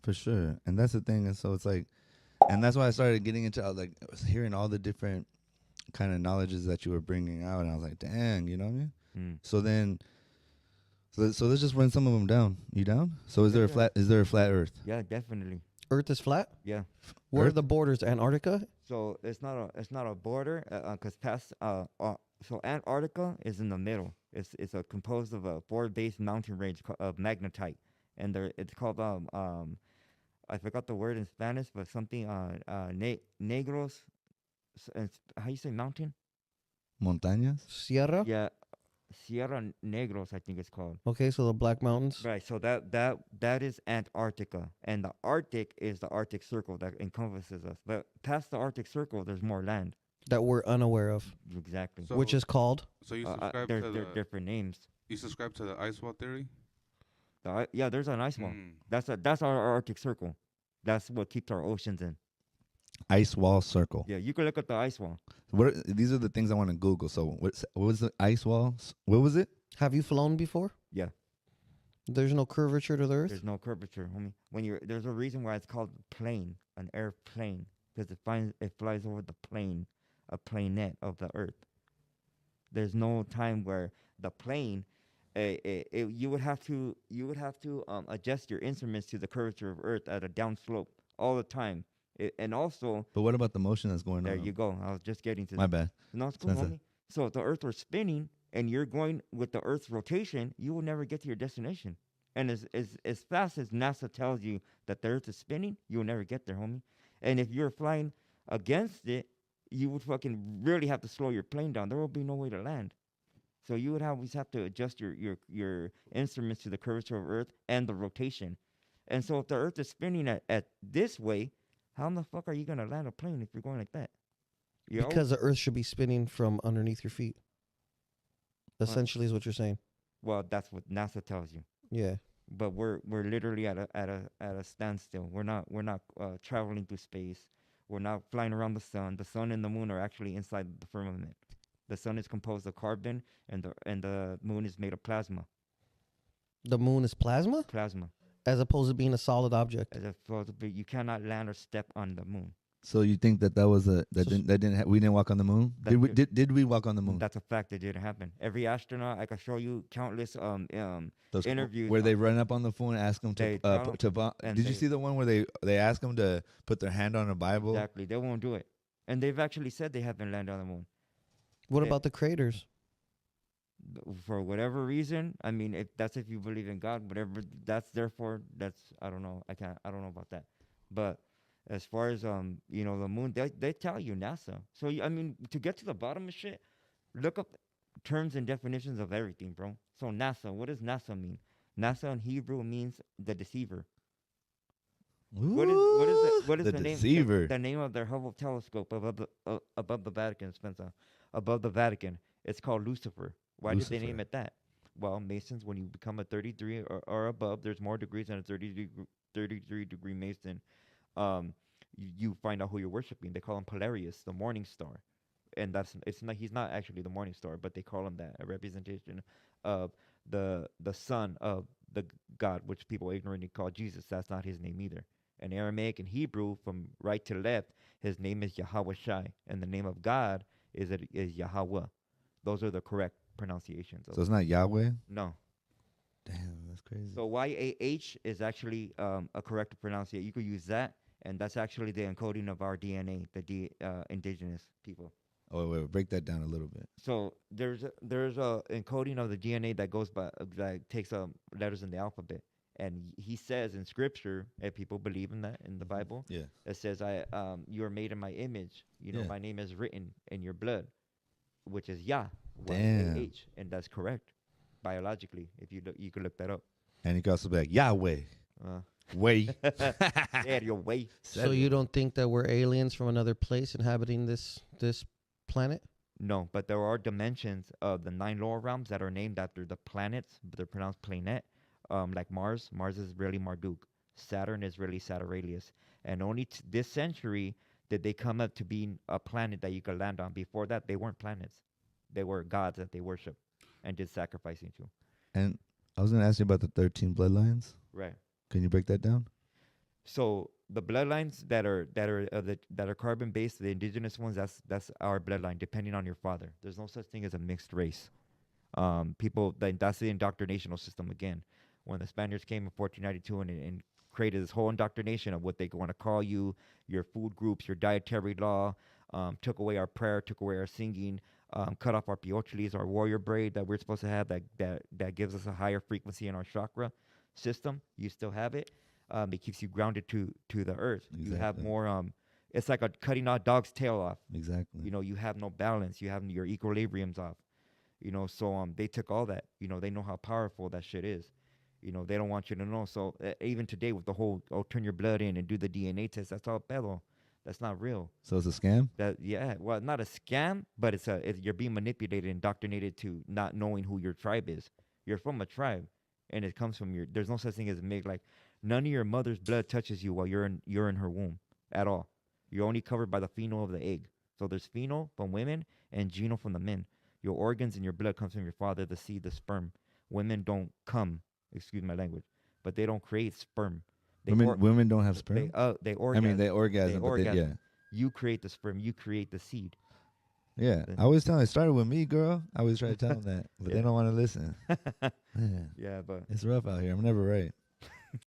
For sure. And that's the thing. And so it's like, and that's why I started getting into, I was hearing all the different kind of knowledges that you were bringing out. And I was like, dang, you know what I mean? Mm. So then, so let's just run some of them down. You down? So Yeah, yeah. is there a flat earth? Yeah, definitely. Earth is flat. Yeah. Where are Earth? the borders? Antarctica. So it's not a border because past so Antarctica is in the middle. It's a composed of a four-based mountain range of magnetite, and it's called I forgot the word in Spanish, but something negros. How you say mountain? Montañas? Sierra. Yeah, Sierra Negros, I think it's called. Okay, so the Black Mountains. Right. So that is Antarctica, and the Arctic is the Arctic Circle that encompasses us. But past the Arctic Circle, there's more land. That we're unaware of, Exactly. So, which is called. so you subscribe there's to there the different names. you subscribe to the ice wall theory? Yeah, there's an ice wall. Mm. That's our Arctic Circle. That's what keeps our oceans in. Ice wall circle. Yeah, you can look at the ice wall. These are the things I want to Google. So what was the ice wall? What was it? Have you flown before? Yeah, There's no curvature to the Earth. there's no curvature, homie. There's a reason why it's called plane, an airplane, because it flies over the plane, a planet of the Earth. There's no time where the plane, you would have to adjust your instruments to the curvature of Earth at a downslope all the time. And also, But what about the motion that's going there on? you go. I was just getting to My that. bad. No, it's cool, Spencer. homie. So if the Earth were spinning and you're going with the Earth's rotation, you will never get to your destination. And as fast as NASA tells you that the Earth is spinning, you'll never get there, homie. And if you're flying against it, you would fucking really have to slow your plane down. There will be no way to land. So you would always have to adjust your instruments to the curvature of Earth and the rotation. And so if the Earth is spinning at this way, how in the fuck are you gonna land a plane if you're going like that? You know? Because the Earth should be spinning from underneath your feet. What? Essentially, is what you're saying. Well, that's what NASA tells you. Yeah. But we're literally at a standstill. We're not traveling through space. We're not flying around the sun. The sun and the moon are actually inside the firmament. The sun is composed of carbon, and the moon is made of plasma. The moon is plasma, Plasma. as opposed to being a solid object. As opposed to you cannot land or step on the moon. So you think that was we didn't walk on the moon? That Did we did- did we walk on the moon? That's a fact that didn't happen. Every astronaut, I can show you countless Those interviews where they on- run up on the phone and ask them They to tell 'em and Did you they- see the one where they ask them to put their hand on a Bible? exactly. They won't do it, and they've actually said they haven't landed on the moon. What Yeah. about the craters? For whatever reason, I mean, if you believe in God, whatever that's I don't know. I don't know about that. But as far as the moon, they tell you NASA. So I mean, to get to the bottom of shit, look up terms and definitions of everything, bro. So NASA, what does NASA mean? NASA in Hebrew means the deceiver. What is the the name deceiver? the name of their Hubble telescope above the Vatican, Spencer? Above the Vatican. It's called Lucifer. Why did they name Lucifer. it that? Well, Masons, when you become a 33 or above, there's more degrees than a 33-degree Mason. You find out who you're worshiping. They call him Polarius, the morning star, and he's not actually the morning star, but they call him that, a representation of the son of the God, which people ignorantly call Jesus. That's not his name either. In Aramaic and Hebrew, from right to left, his name is Yahweh Shai, and the name of God is Yahweh. Those are the correct pronunciations. So it's not Yahweh? No. Damn, that's crazy. So YAH is actually a correct pronunciation. You could use that, and that's actually the encoding of our DNA, the indigenous people. Oh wait, break that down a little bit. So there's a encoding of the DNA that goes by that takes letters in the alphabet, and he says in scripture, if people believe in that in the Bible, Yeah. it says you are made in my image. Yeah. My name is written in your blood, which is Yah, Damn. YAH, and that's correct biologically. If you could look that up. And you can also be like Yahweh. Uh, Way. yeah, your way. So you don't think that we're aliens from another place inhabiting this planet? No, but there are dimensions of the 9 lower realms that are named after the planets, but they're pronounced planet. Like Mars. Mars is really Marduk. Saturn is really Saturnalius. And only this century did they come up to being a planet that you could land on. Before that, they weren't planets. They were gods that they worship and did sacrificing to. And I was gonna ask you about the 13 bloodlines. Right. Can you break that down? So the bloodlines that are carbon based, the indigenous ones, that's our bloodline, depending on your father. There's no such thing as a mixed race. People that's the indoctrinational system again. When the Spaniards came in 1492 and created this whole indoctrination of what they want to call you, your food groups, your dietary law, took away our prayer, took away our singing, cut off our piochlis, our warrior braid that we're supposed to have that gives us a higher frequency in our chakra system. You still have it. It keeps you grounded to the earth. You have Exactly. more. It's like a cutting a dog's tail off. Exactly. You know, you have no balance. You have your equilibriums off. You know, so they took all that. You know, they know how powerful that shit is. You know, they don't want you to know. So even today with the whole turn your blood in and do the DNA test, that's all pedo. That's not real. So it's a scam. That yeah, well, not a scam, but you're being manipulated, indoctrinated to not knowing who your tribe is. You're from a tribe, and it comes from your. There's no such thing as a mix. Like none of your mother's blood touches you while you're in her womb at all. You're only covered by the phenol of the egg. So there's phenol from women and genol from the men. Your organs and your blood comes from your father, the seed, the sperm. Women don't come, excuse my language, but they don't create sperm. They Women don't have sperm. they I mean, orgasm. they orgasm, but orgasm. yeah, You create the sperm. You create the seed. yeah. Then- I always tell them it started with me, girl. I always try to tell them that, but they Yeah. don't want to listen. Man, Yeah, but it's rough out here. I'm never right.